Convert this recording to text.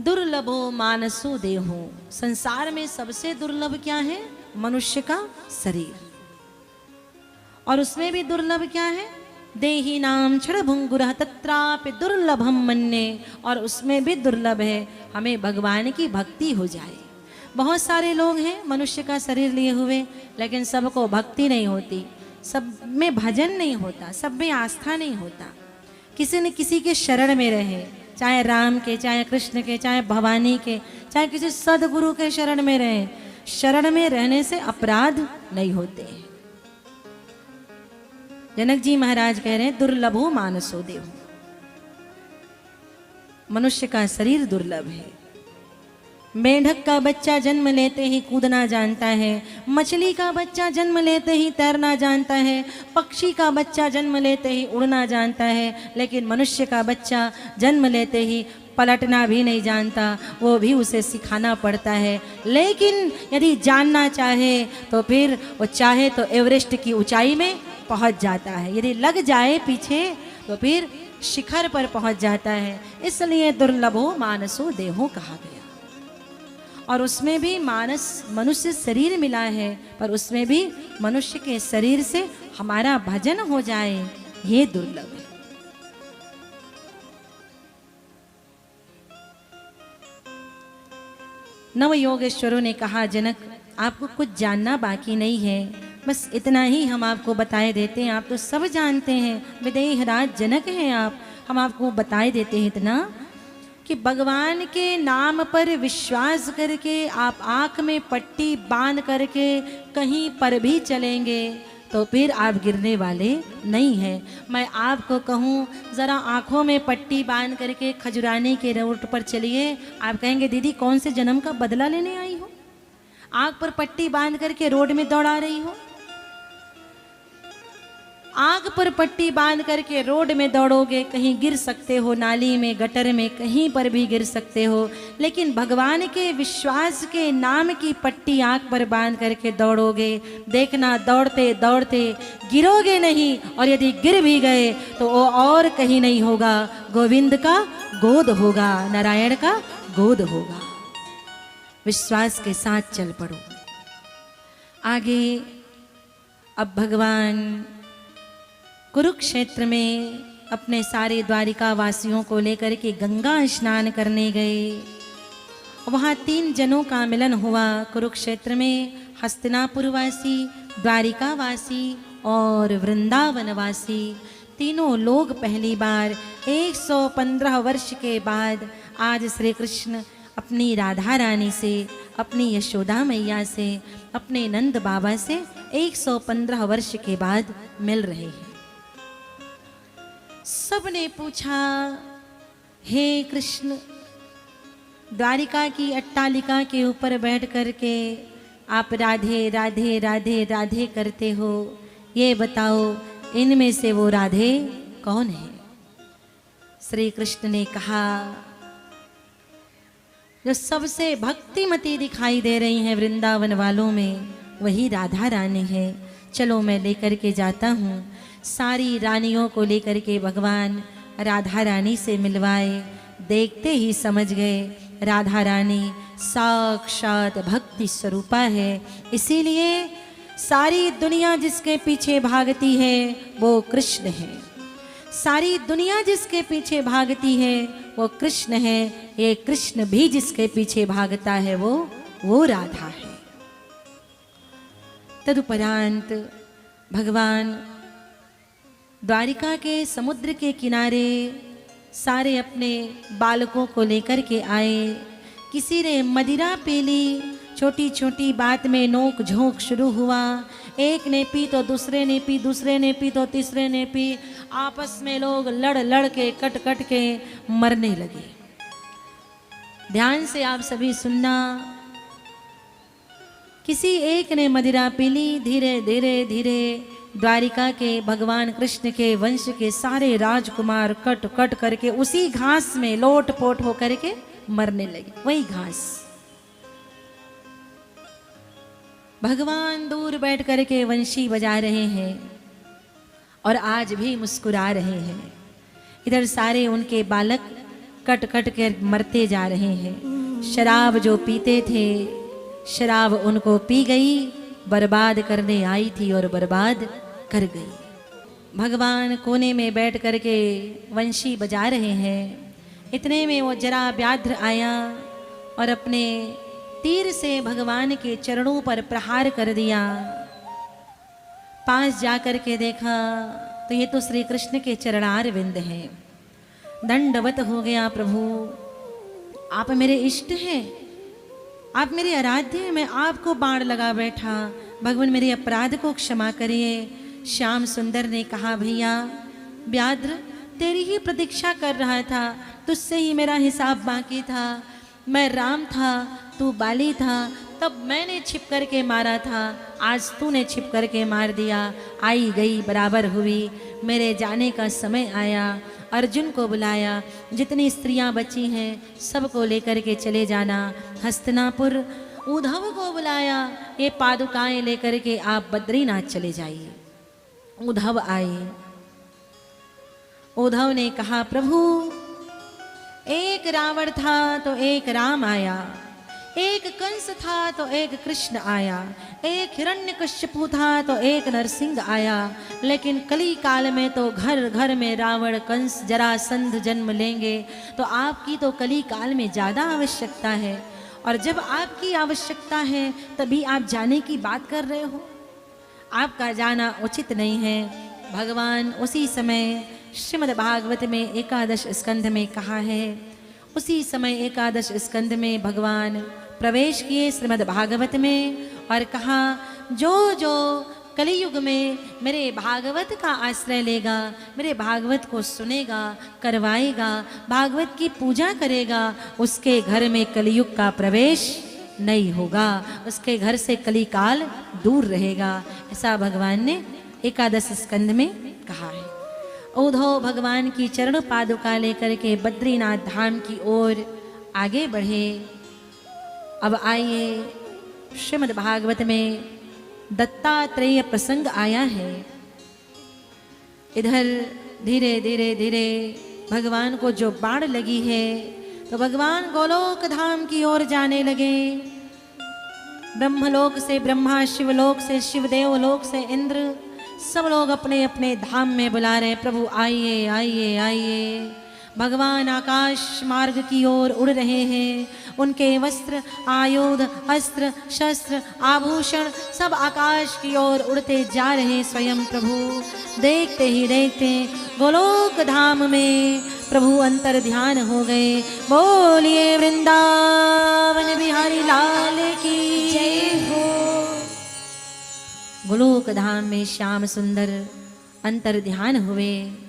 दुर्लभो मानसो देहो, संसार में सबसे दुर्लभ क्या है? मनुष्य का शरीर। और उसमें भी दुर्लभ क्या है? देही नाम क्षण भंगुरः तत्रापि दुर्लभम मन्ये, और उसमें भी दुर्लभ है हमें भगवान की भक्ति हो जाए। बहुत सारे लोग हैं मनुष्य का शरीर लिए हुए, लेकिन सबको भक्ति नहीं होती, सब में भजन नहीं होता, सब में आस्था नहीं होता। किसी न किसी के शरण में रहे, चाहे राम के, चाहे कृष्ण के, चाहे भवानी के, चाहे किसी सदगुरु के शरण में रहे। शरण में रहने से अपराध नहीं होते। जनक जी महाराज कह रहे हैं दुर्लभो मानसो देव, मनुष्य का शरीर दुर्लभ है। मेंढक का बच्चा जन्म लेते ही कूदना जानता है, मछली का बच्चा जन्म लेते ही तैरना जानता है, पक्षी का बच्चा जन्म लेते ही उड़ना जानता है, लेकिन मनुष्य का बच्चा जन्म लेते ही पलटना भी नहीं जानता, वो भी उसे सिखाना पड़ता है। लेकिन यदि जानना चाहे तो फिर वो चाहे तो एवरेस्ट की ऊंचाई में पहुंच जाता है, यदि लग जाए पीछे तो फिर शिखर पर पहुंच जाता है। इसलिए दुर्लभो मानसो देहो कहा गया। और उसमें भी मानस मनुष्य शरीर मिला है, पर उसमें भी मनुष्य के शरीर से हमारा भजन हो जाए, ये दुर्लभ है। नव योगेश्वरों ने कहा जनक आपको कुछ जानना बाकी नहीं है, बस इतना ही हम आपको बताए देते हैं, आप तो सब जानते हैं, विदेह राज जनक हैं आप, हम आपको बताए देते हैं इतना कि भगवान के नाम पर विश्वास करके आप आंख में पट्टी बांध करके कहीं पर भी चलेंगे तो फिर आप गिरने वाले नहीं हैं। मैं आपको कहूँ ज़रा आँखों में पट्टी बांध करके खजुराने के रोड पर चलिए, आप कहेंगे दीदी कौन से जन्म का बदला लेने आई हो, आँख पर पट्टी बांध करके रोड में दौड़ा रही हो। आग पर पट्टी बांध करके रोड में दौड़ोगे, कहीं गिर सकते हो, नाली में, गटर में, कहीं पर भी गिर सकते हो। लेकिन भगवान के विश्वास के नाम की पट्टी आंख पर बांध करके दौड़ोगे, देखना दौड़ते दौड़ते गिरोगे नहीं, और यदि गिर भी गए तो वो और कहीं नहीं होगा, गोविंद का गोद होगा, नारायण का गोद होगा। विश्वास के साथ चल पड़ो आगे। अब भगवान कुरुक्षेत्र में अपने सारे द्वारिका वासियों को लेकर के गंगा स्नान करने गए। वहाँ 3 जनों का मिलन हुआ कुरुक्षेत्र में, हस्तिनापुरवासी, द्वारिकावासी और वृंदावनवासी। तीनों लोग पहली बार 115 वर्ष के बाद आज श्री कृष्ण अपनी राधा रानी से, अपनी यशोदा मैया से, अपने नंद बाबा से 115 वर्ष के बाद मिल रहे हैं। सबने पूछा हे कृष्ण, द्वारिका की अट्टालिका के ऊपर बैठ करके आप राधे राधे राधे राधे करते हो, ये बताओ इनमें से वो राधे कौन है? श्री कृष्ण ने कहा जो सबसे भक्तिमती दिखाई दे रही हैं वृंदावन वालों में, वही राधा रानी है। चलो मैं लेकर के जाता हूँ। सारी रानियों को लेकर के भगवान राधा रानी से मिलवाए। देखते ही समझ गए राधा रानी साक्षात भक्ति स्वरूपा है, इसीलिए सारी दुनिया जिसके पीछे भागती है वो कृष्ण है। सारी दुनिया जिसके पीछे भागती है वो कृष्ण है। ये कृष्ण भी जिसके पीछे भागता है वो राधा है। तदुपरांत भगवान द्वारिका के समुद्र के किनारे सारे अपने बालकों को लेकर के आए। किसी ने मदिरा पी ली, छोटी छोटी बात में नोक झोंक शुरू हुआ। एक ने पी तो दूसरे ने पी, दूसरे ने पी तो तीसरे ने पी। आपस में लोग लड़ लड़ के कट कट के मरने लगे। ध्यान से आप सभी सुनना। किसी एक ने मदिरा पी ली, धीरे धीरे धीरे द्वारिका के भगवान कृष्ण के वंश के सारे राजकुमार कट कट करके उसी घास में लोट पोट होकर के मरने लगे। वही घास। भगवान दूर बैठ करके वंशी बजा रहे हैं और आज भी मुस्कुरा रहे हैं। इधर सारे उनके बालक कट कट के मरते जा रहे हैं। शराब जो पीते थे, शराब उनको पी गई, बर्बाद करने आई थी और बर्बाद कर गई। भगवान कोने में बैठ करके वंशी बजा रहे हैं। इतने में वो जरा व्याघ्र आया और अपने तीर से भगवान के चरणों पर प्रहार कर दिया। पास जाकर के देखा तो ये तो श्री कृष्ण के चरणार विंद हैं। दंडवत हो गया, प्रभु आप मेरे इष्ट हैं, आप मेरे आराध्य हैं, मैं आपको बाण लगा बैठा, भगवान मेरे अपराध को क्षमा करिए। श्याम सुंदर ने कहा, भैया व्याघ्र तेरी ही प्रतीक्षा कर रहा था, तुझसे ही मेरा हिसाब बाकी था। मैं राम था, तू बाली था, तब मैंने छिप करके मारा था, आज तूने छिप करके मार दिया। आई गई बराबर हुई, मेरे जाने का समय आया। अर्जुन को बुलाया, जितनी स्त्रियां बची हैं सबको लेकर के चले जाना हस्तिनापुर। उद्धव को बुलाया, ये पादुकाएं लेकर के आप बद्रीनाथ चले जाइए। उद्धव आए। उद्धव ने कहा, प्रभु एक रावण था तो एक राम आया, एक कंस था तो एक कृष्ण आया, एक हिरण्यकश्यपु था तो एक नरसिंह आया, लेकिन कली काल में तो घर घर में रावण कंस जरासंध जन्म लेंगे। तो आपकी तो कली काल में ज़्यादा आवश्यकता है, और जब आपकी आवश्यकता है तभी आप जाने की बात कर रहे हो, आपका जाना उचित नहीं है। भगवान उसी समय श्रीमद् भागवत में एकादश स्कंध में कहा है, उसी समय एकादश स्कंध में भगवान प्रवेश किए श्रीमद् भागवत में और कहा, जो जो कलियुग में मेरे भागवत का आश्रय लेगा, मेरे भागवत को सुनेगा, करवाएगा, भागवत की पूजा करेगा, उसके घर में कलियुग का प्रवेश नहीं होगा, उसके घर से कलिकाल दूर रहेगा। ऐसा भगवान ने एकादश स्कंध में कहा है। उद्धव भगवान की चरण पादुका लेकर के बद्रीनाथ धाम की ओर आगे बढ़े। अब आइए श्रीमद् भागवत में दत्तात्रेय प्रसंग आया है। इधर धीरे धीरे धीरे भगवान को जो बाण लगी है तो भगवान गोलोक धाम की ओर जाने लगे। ब्रह्मलोक से ब्रह्मा, शिवलोक से शिवदेव, लोक से इंद्र, सब लोग अपने अपने धाम में बुला रहे, प्रभु आइए आइए आइए। भगवान आकाश मार्ग की ओर उड़ रहे हैं। उनके वस्त्र, आयुध, अस्त्र, शस्त्र, आभूषण सब आकाश की ओर उड़ते जा रहे। स्वयं प्रभु देखते ही देखते गोलोक धाम में प्रभु अंतर ध्यान हो गए। बोलिए वृंदावन बिहारी लाल की जय हो। गोलोक धाम में श्याम सुंदर अंतर ध्यान हुए।